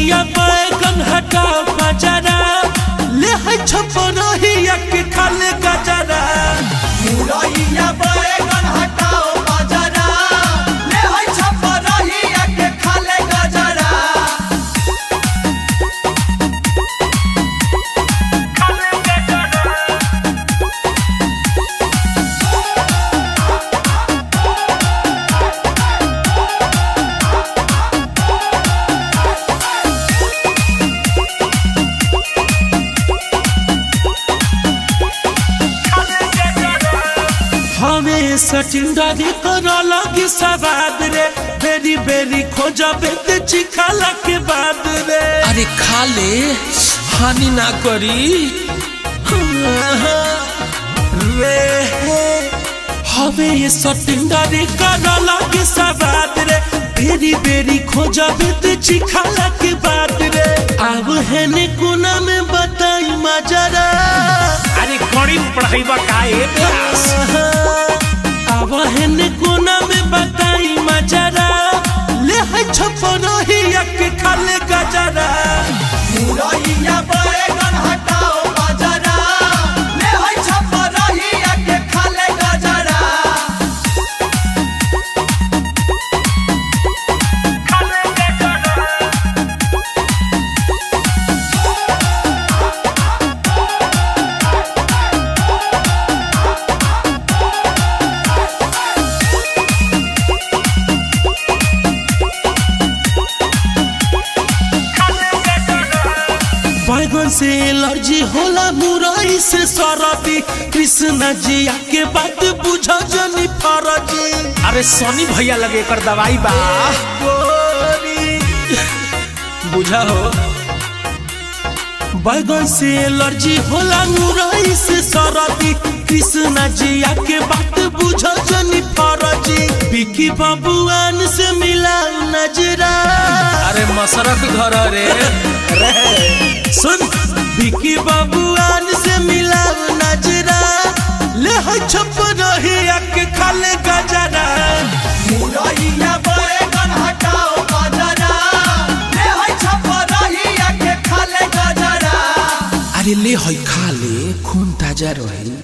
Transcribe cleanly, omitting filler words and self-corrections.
मुरैया बैगन हटाओ बाजारा ले है छपरहिया के खाले गजरा। मुरैया बैगन हटाओ बाजारा ले है छपरहिया के खाले गजरा। हमें सचिंदारी करो लगी सवाद रे बेरी बेरी खोजबे ते चिखाला के बाद रे। अरे खा ले हानि ना करी रे हमें सचिंदारी करो लगी सवाद रे बेरी बेरी खोजबे ते चिखाला के बाद रे। अब है ने कोना में बताई मजरा। अरे गणित पढ़ाई बा काए प्यास अब है ने कोना में बताई मजरा ले है छपरहिया के खाले गजरा। मुरैया बैगन हटाओ बाजारा ले है छपरहिया के खाले गजरा। बैगन से एलर्जी होला मुरई से सरदी कृष्णा जी के बात बुझो जनी फरजी। अरे सोनी भैया लगे कर दवाई बा गोरी बुझा हो। बैगन से एलर्जी होला मुरई से सरदी कृष्णा जी के बात बुझो जनी फरजी। बिकी बबुआन से मिला नजरा। अरे मसरक घर रे सुन बिकी बबुआन से मिला नजरा ले है छपरहिया के खाले गजरा। मुरैया बैगन हटाओ बाजारा ले है छपरहिया के खाले गजरा। अरे ले है खा ले खून ताजा रही।